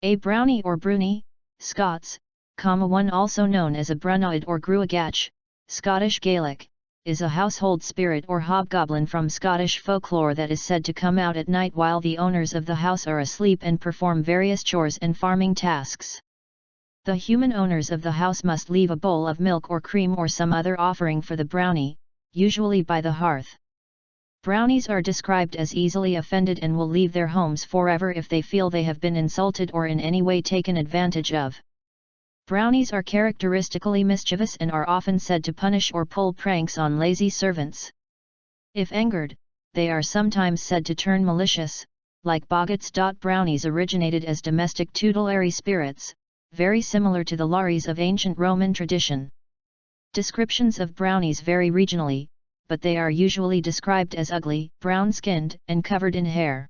A brownie or brownie, Scots, one also known as a brunoid or gruagach, Scottish Gaelic, is a household spirit or hobgoblin from Scottish folklore that is said to come out at night while the owners of the house are asleep and perform various chores and farming tasks. The human owners of the house must leave a bowl of milk or cream or some other offering for the brownie, usually by the hearth. Brownies are described as easily offended and will leave their homes forever if they feel they have been insulted or in any way taken advantage of. Brownies are characteristically mischievous and are often said to punish or pull pranks on lazy servants. If angered, they are sometimes said to turn malicious, like boggarts. Brownies originated as domestic tutelary spirits, very similar to the lares of ancient Roman tradition. Descriptions of brownies vary regionally, but they are usually described as ugly, brown-skinned, and covered in hair.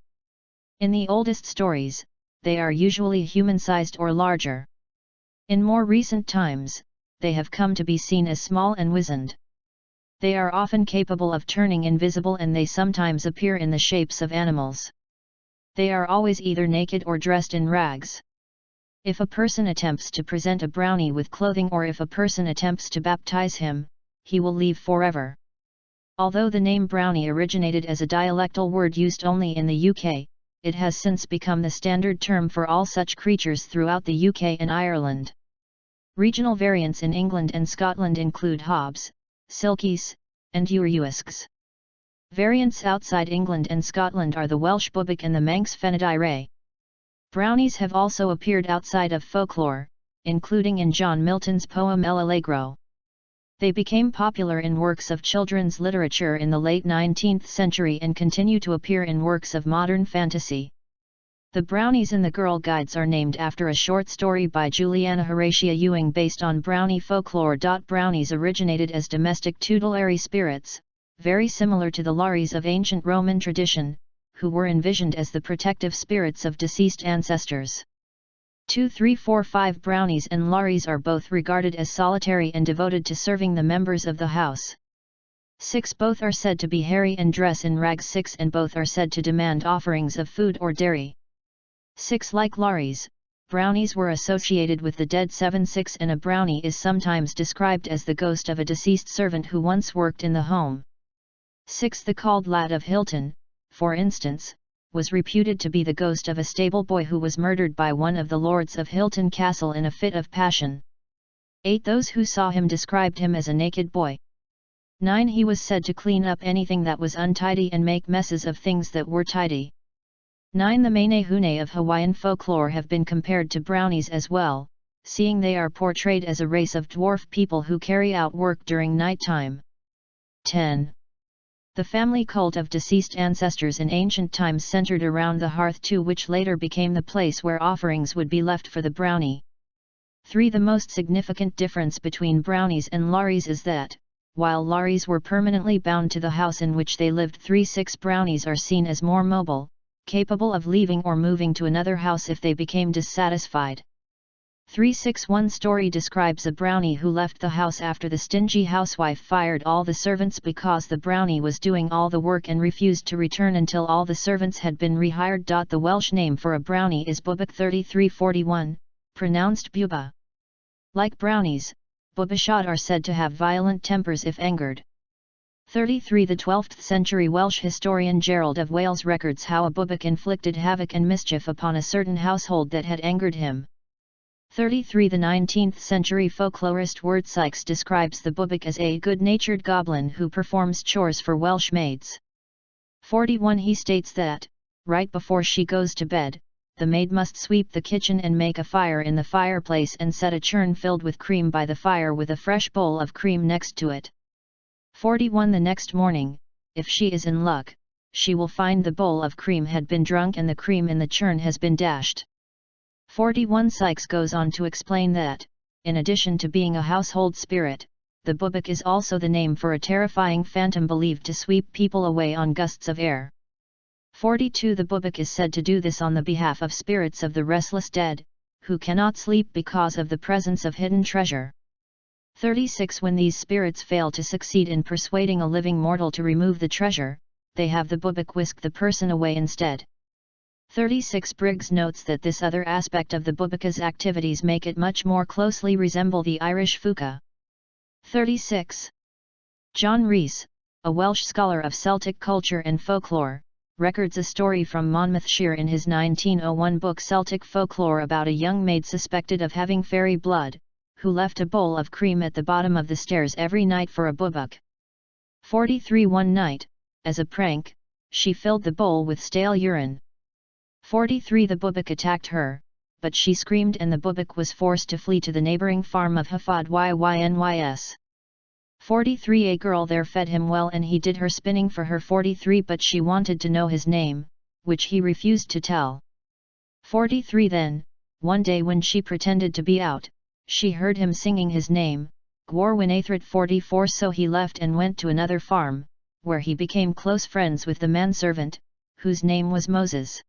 In the oldest stories, they are usually human-sized or larger. In more recent times, they have come to be seen as small and wizened. They are often capable of turning invisible and they sometimes appear in the shapes of animals. They are always either naked or dressed in rags. If a person attempts to present a brownie with clothing or if a person attempts to baptize him, he will leave forever. Although the name brownie originated as a dialectal word used only in the UK, it has since become the standard term for all such creatures throughout the UK and Ireland. Regional variants in England and Scotland include hobs, silkies, and uruisks. Variants outside England and Scotland are the Welsh bubbock and the Manx Fenadire. Brownies have also appeared outside of folklore, including in John Milton's poem El Allegro. They became popular in works of children's literature in the late 19th century and continue to appear in works of modern fantasy. The Brownies and the Girl Guides are named after a short story by Juliana Horatia Ewing based on Brownie folklore. Brownies originated as domestic tutelary spirits, very similar to the lares of ancient Roman tradition, who were envisioned as the protective spirits of deceased ancestors. 2, 3, 4, 5 Brownies and lares are both regarded as solitary and devoted to serving the members of the house. 6 Both are said to be hairy and dress in rags. 6 and both are said to demand offerings of food or dairy. 6 Like lares, brownies were associated with the dead. 7 6 And a brownie is sometimes described as the ghost of a deceased servant who once worked in the home. 6 The called lad of Hilton, for instance, was reputed to be the ghost of a stable boy who was murdered by one of the lords of Hilton Castle in a fit of passion. 8 Those who saw him described him as a naked boy. 9 He was said to clean up anything that was untidy and make messes of things that were tidy. 9 The Maine-hune of Hawaiian folklore have been compared to brownies as well, seeing they are portrayed as a race of dwarf people who carry out work during nighttime. 10 The family cult of deceased ancestors in ancient times centered around the hearth too, which later became the place where offerings would be left for the brownie. 3 The most significant difference between brownies and lares is that, while lares were permanently bound to the house in which they lived, 6 brownies are seen as more mobile, capable of leaving or moving to another house if they became dissatisfied. 6 One story describes a brownie who left the house after the stingy housewife fired all the servants because the brownie was doing all the work and refused to return until all the servants had been rehired. The Welsh name for a brownie is bubbock. 3341, pronounced buba. Like brownies, bubashot are said to have violent tempers if angered. 33 The 12th century Welsh historian Gerald of Wales records how a bubbock inflicted havoc and mischief upon a certain household that had angered him. 33 The 19th century folklorist Wirt Sykes describes the bubbock as a good-natured goblin who performs chores for Welsh maids. 41 He states that, right before she goes to bed, the maid must sweep the kitchen and make a fire in the fireplace and set a churn filled with cream by the fire with a fresh bowl of cream next to it. 41 The next morning, if she is in luck, she will find the bowl of cream had been drunk and the cream in the churn has been dashed. 41 Sykes goes on to explain that, in addition to being a household spirit, the bubbock is also the name for a terrifying phantom believed to sweep people away on gusts of air. 42 The bubbock is said to do this on the behalf of spirits of the restless dead, who cannot sleep because of the presence of hidden treasure. 36 When these spirits fail to succeed in persuading a living mortal to remove the treasure, they have the bubbock whisk the person away instead. 36 Briggs notes that this other aspect of the Bubaka's activities make it much more closely resemble the Irish Fuka. 36. John Rees, a Welsh scholar of Celtic culture and folklore, records a story from Monmouthshire in his 1901 book Celtic Folklore about a young maid suspected of having fairy blood, who left a bowl of cream at the bottom of the stairs every night for a bubak. 43 One night, as a prank, she filled the bowl with stale urine. 43 The bubak attacked her, but she screamed and the bubak was forced to flee to the neighbouring farm of Hafod Yyns. 43 A girl there fed him well and he did her spinning for her. 43 But she wanted to know his name, which he refused to tell. 43 Then, one day when she pretended to be out, she heard him singing his name, Gwarwinathrit. 44 So he left and went to another farm, where he became close friends with the manservant, whose name was Moses.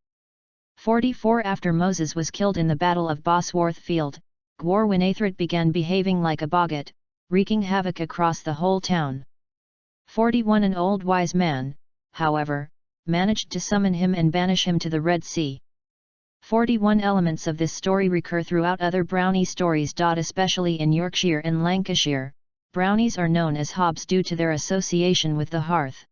44 After Moses was killed in the Battle of Bosworth Field, Gwarwinathrit began behaving like a boggart, wreaking havoc across the whole town. 41 An old wise man, however, managed to summon him and banish him to the Red Sea. 41 Elements of this story recur throughout other Brownie stories. Especially in Yorkshire and Lancashire, Brownies are known as hobs due to their association with the hearth.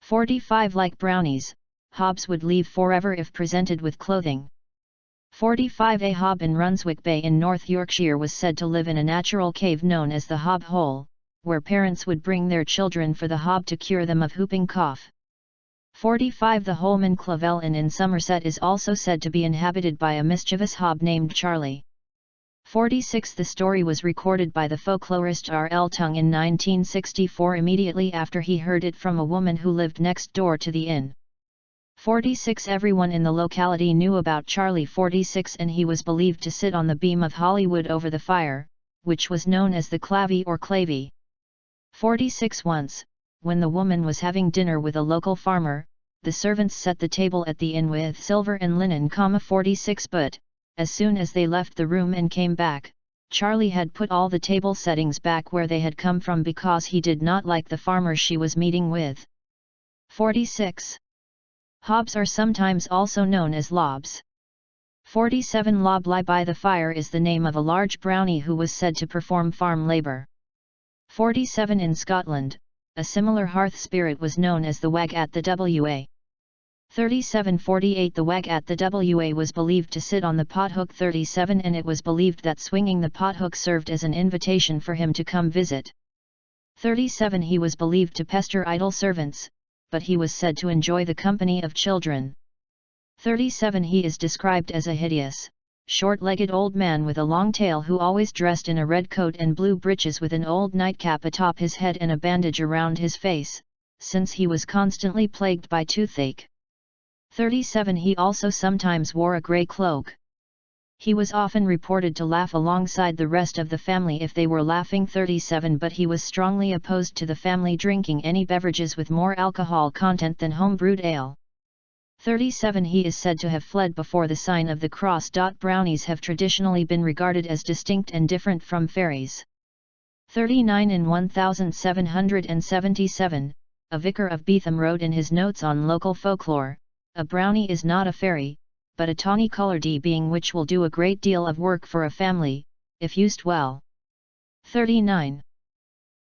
45 Like Brownies, hobs would leave forever if presented with clothing. 45 A hob in Runswick Bay in North Yorkshire was said to live in a natural cave known as the Hob Hole, where parents would bring their children for the hob to cure them of whooping cough. 45 The Holman Clavell Inn in Somerset is also said to be inhabited by a mischievous hob named Charlie. 46 The story was recorded by the folklorist R. L. Tongue in 1964 immediately after he heard it from a woman who lived next door to the inn. 46 Everyone in the locality knew about Charlie. 46 And he was believed to sit on the beam of Hollywood over the fire, which was known as the clavey or clavey. 46 Once, when the woman was having dinner with a local farmer, the servants set the table at the inn with silver and linen. 46 But, as soon as they left the room and came back, Charlie had put all the table settings back where they had come from because he did not like the farmer she was meeting with. 46. Hobs are sometimes also known as lobs. 47 Lob Lie by the Fire is the name of a large brownie who was said to perform farm labour. 47 In Scotland, a similar hearth spirit was known as the Wag at the Wa. 37 48 The Wag at the Wa was believed to sit on the pothook. 37 And it was believed that swinging the pothook served as an invitation for him to come visit. 37 He was believed to pester idle servants, but he was said to enjoy the company of children. 37 He is described as a hideous, short-legged old man with a long tail who always dressed in a red coat and blue breeches with an old nightcap atop his head and a bandage around his face, since he was constantly plagued by toothache. 37 He also sometimes wore a grey cloak. He was often reported to laugh alongside the rest of the family if they were laughing. 37 But he was strongly opposed to the family drinking any beverages with more alcohol content than home-brewed ale. 37 He is said to have fled before the sign of the cross. Brownies have traditionally been regarded as distinct and different from fairies. 39 In 1777, a vicar of Beetham wrote in his notes on local folklore, "A brownie is not a fairy, but a tawny-coloured being which will do a great deal of work for a family, if used well." 39.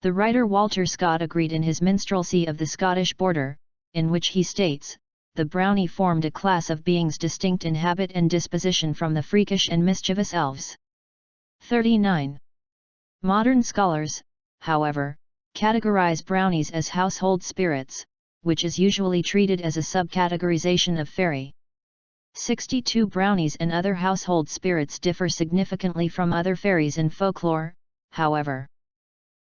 The writer Walter Scott agreed in his Minstrelsy of the Scottish Border, in which he states, the brownie formed a class of beings distinct in habit and disposition from the freakish and mischievous elves. 39. Modern scholars, however, categorize brownies as household spirits, which is usually treated as a subcategorization of fairy. 62 Brownies and other household spirits differ significantly from other fairies in folklore, however.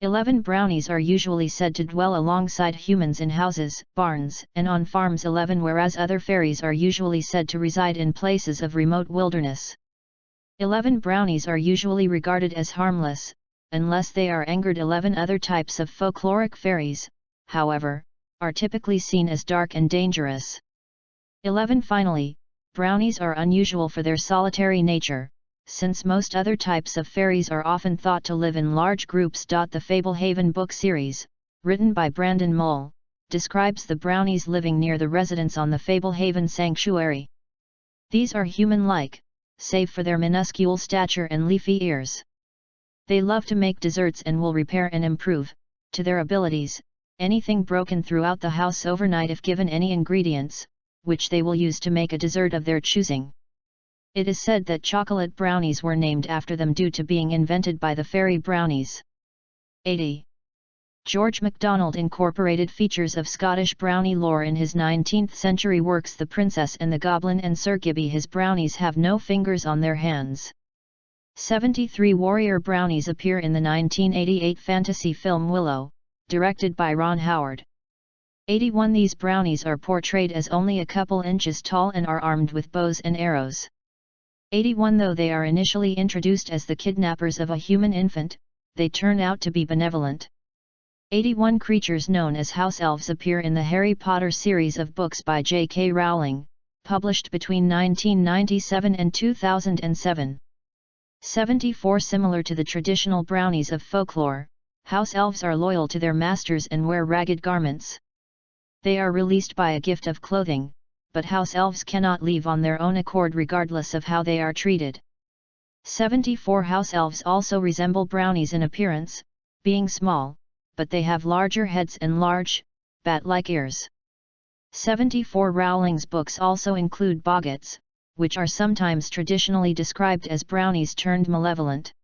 11 Brownies are usually said to dwell alongside humans in houses, barns, and on farms. 11 Whereas other fairies are usually said to reside in places of remote wilderness. 11 Brownies are usually regarded as harmless, unless they are angered. 11 Other types of folkloric fairies, however, are typically seen as dark and dangerous. 11 Finally, brownies are unusual for their solitary nature, since most other types of fairies are often thought to live in large groups. The Fablehaven book series, written by Brandon Mole, describes the brownies living near the residence on the Fablehaven sanctuary. These are human-like, save for their minuscule stature and leafy ears. They love to make desserts and will repair and improve, to their abilities, anything broken throughout the house overnight if given any ingredients, which they will use to make a dessert of their choosing. It is said that chocolate brownies were named after them due to being invented by the fairy brownies. 80. George MacDonald incorporated features of Scottish brownie lore in his 19th century works The Princess and the Goblin and Sir Gibby. His brownies have no fingers on their hands. 73 warrior brownies appear in the 1988 fantasy film Willow, directed by Ron Howard. 81 These brownies are portrayed as only a couple inches tall and are armed with bows and arrows. 81 Though they are initially introduced as the kidnappers of a human infant, they turn out to be benevolent. 81 Creatures known as house elves appear in the Harry Potter series of books by J.K. Rowling, published between 1997 and 2007. 74 Similar to the traditional brownies of folklore, house elves are loyal to their masters and wear ragged garments. They are released by a gift of clothing, but house elves cannot leave on their own accord regardless of how they are treated. 74 House elves also resemble brownies in appearance, being small, but they have larger heads and large, bat-like ears. 74 Rowling's books also include boggarts, which are sometimes traditionally described as brownies turned malevolent.